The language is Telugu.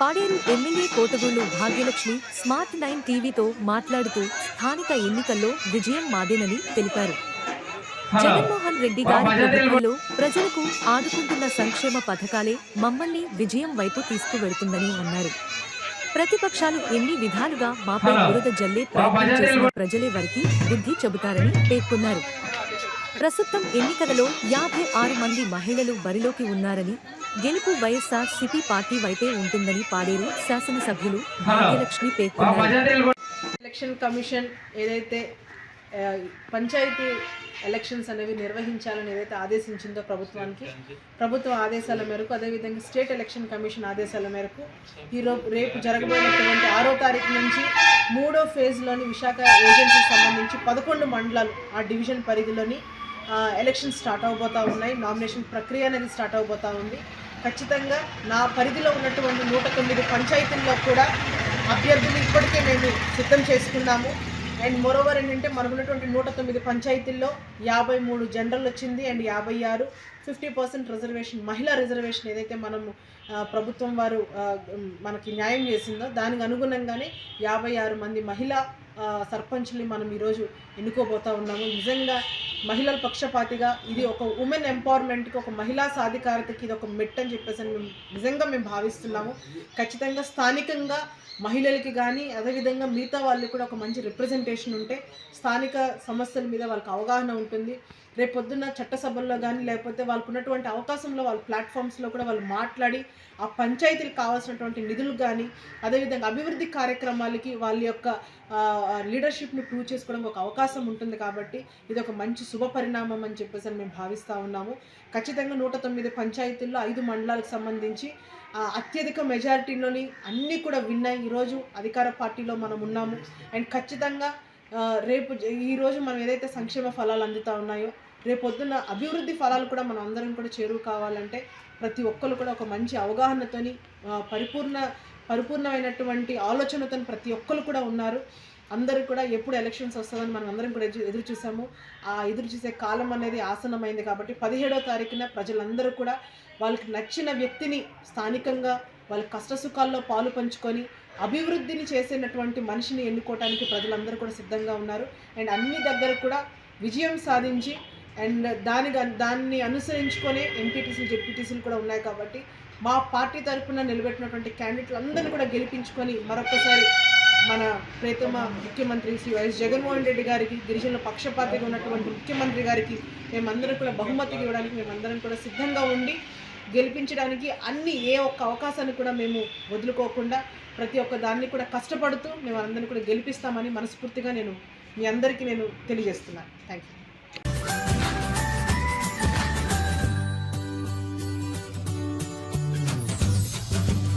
పాడేరు ఎమ్మెల్యే కోటగూళ్లు భాగ్యలక్ష్మి స్మార్ట్ 9 టీవీతో మాట్లాడుతూ స్థానిక ఎన్నికల్లో విజయం మాదేనని తెలిపారు. జగన్మోహన్ రెడ్డి గారి ప్రభుత్వంలో ప్రజలకు ఆదుకుంటున్న సంక్షేమ పథకాలే మమ్మల్ని విజయం వైపు తీసుకువెడుతుందని అన్నారు. ప్రతిపక్షాలు ఎన్ని విధాలుగా మాపై బురద జల్లే ప్రయత్నం చేసిన ప్రజలే వారికి బుద్ధి చెబుతారని పేర్కొన్నారు. ప్రస్తుతం ఎన్నికలలో 56 మంది మహిళలు బరిలోకి ఉన్నారని, గెలుపు వైఎస్ఆర్ సిపి పార్టీ వైపే ఉంటుందని పాడేరు శాసనసభ్యులు భాగ్యలక్ష్మి పేర్కొన్నారు. ఎలక్షన్ కమిషన్ ఏదైతే పంచాయతీ ఎలక్షన్స్ అనేవి నిర్వహించాలని ఏదైతే ఆదేశించిందో ప్రభుత్వ ఆదేశాల మేరకు, అదేవిధంగా స్టేట్ ఎలక్షన్ కమిషన్ ఆదేశాల మేరకు రేపు జరగబోయేటువంటి 6వ తారీఖు నుంచి 3వ ఫేజ్లోని విశాఖ ఏజెన్సీకి సంబంధించి 11 మండలాలు ఆ డివిజన్ పరిధిలోని ఎలక్షన్ స్టార్ట్ అవబోతూ ఉన్నాయి. నామినేషన్ ప్రక్రియ అనేది స్టార్ట్ అవబోతూ ఉంది. ఖచ్చితంగా నా పరిధిలో ఉన్నటువంటి 109 పంచాయతీల్లో కూడా అభ్యర్థులు ఇప్పటికే మేము సిద్ధం చేసుకున్నాము. అండ్ మోరోవర్ ఏంటంటే మనకున్నటువంటి 109 పంచాయతీల్లో 53 జనరల్ వచ్చింది అండ్ 56 50% రిజర్వేషన్, మహిళా రిజర్వేషన్ ఏదైతే మనము ప్రభుత్వం వారు మనకి న్యాయం చేసిందో దానికి అనుగుణంగానే 56 మంది మహిళా సర్పంచ్ని మనం ఈరోజు ఎన్నుకోబోతూ ఉన్నాము. నిజంగా మహిళల పక్షపాతిగా ఇది ఒక ఉమెన్ ఎంపవర్మెంట్కి, ఒక మహిళా సాధికారతకి ఇది ఒక మెట్ అని చెప్పేసి మేము భావిస్తున్నాము. ఖచ్చితంగా స్థానికంగా మహిళలకి కానీ అదేవిధంగా మిగతా వాళ్ళు కూడా ఒక మంచి రిప్రజెంటేషన్ ఉంటే స్థానిక సమస్యల మీద వాళ్ళకి అవగాహన ఉంటుంది. రేపొద్దున్న చట్టసభల్లో కానీ లేకపోతే వాళ్ళకు ఉన్నటువంటి అవకాశంలో వాళ్ళ ప్లాట్ఫామ్స్లో కూడా వాళ్ళు మాట్లాడి ఆ పంచాయతీలకు కావాల్సినటువంటి నిధులు కానీ అదేవిధంగా అభివృద్ధి కార్యక్రమాలకి వాళ్ళ యొక్క లీడర్షిప్ని ప్రూవ్ చేసుకోవడానికి ఒక అవకాశం ఉంటుంది. కాబట్టి ఇది ఒక మంచి శుభ పరిణామం అని చెప్పేసి మేము భావిస్తూ ఉన్నాము. ఖచ్చితంగా 109 పంచాయతీల్లో 5 మండలాలకు సంబంధించి అత్యధిక మెజారిటీలోని అన్నీ కూడా విన్నాయి. ఈరోజు అధికార పార్టీలో మనం ఉన్నాము. అండ్ ఖచ్చితంగా రేపు ఈరోజు మనం ఏదైతే సంక్షేమ ఫలాలు అందుతూ ఉన్నాయో రేపొద్దున్న అభివృద్ధి ఫలాలు కూడా మనం అందరం కూడా చేరువు కావాలంటే ప్రతి ఒక్కరు కూడా ఒక మంచి అవగాహనతోని పరిపూర్ణమైనటువంటి ఆలోచనతో ప్రతి ఒక్కరు కూడా ఉన్నారు. అందరూ కూడా ఎప్పుడు ఎలక్షన్స్ వస్తుందని మనం అందరం కూడా ఎదురు చూసాము. ఆ ఎదురు చూసే కాలం అనేది ఆసన్నమైంది. కాబట్టి 17వ తారీఖున ప్రజలందరూ కూడా వాళ్ళకి నచ్చిన వ్యక్తిని స్థానికంగా వాళ్ళ కష్టసుఖాల్లో పాలు పంచుకొని అభివృద్ధిని చేసేటటువంటి మనిషిని ఎన్నుకోవడానికి ప్రజలందరూ కూడా సిద్ధంగా ఉన్నారు. అండ్ అన్ని దగ్గర కూడా విజయం సాధించి అండ్ దాన్ని అనుసరించుకొని ఎంపీటీసీలు జెడ్పీటీసీలు కూడా ఉన్నాయి. కాబట్టి మా పార్టీ తరఫున నిలబెట్టినటువంటి క్యాండిడేట్లు అందరినీ కూడా గెలిపించుకొని మరొకసారి మన ప్రియతమ ముఖ్యమంత్రి శ్రీ వైఎస్ జగన్మోహన్ రెడ్డి గారికి, గిరిజనుల పక్షపాతిగా ఉన్నటువంటి ముఖ్యమంత్రి గారికి మేమందరం కూడా బహుమతికి ఇవ్వడానికి మేమందరం కూడా సిద్ధంగా ఉండి గెలిపించడానికి ఏ ఒక్క అవకాశాన్ని కూడా మేము వదులుకోకుండా ప్రతి ఒక్క దాన్ని కూడా కష్టపడుతూ మేము అందరినీ కూడా గెలిపిస్తామని మనస్ఫూర్తిగా మీ అందరికీ తెలియజేస్తున్నాను. Thank you.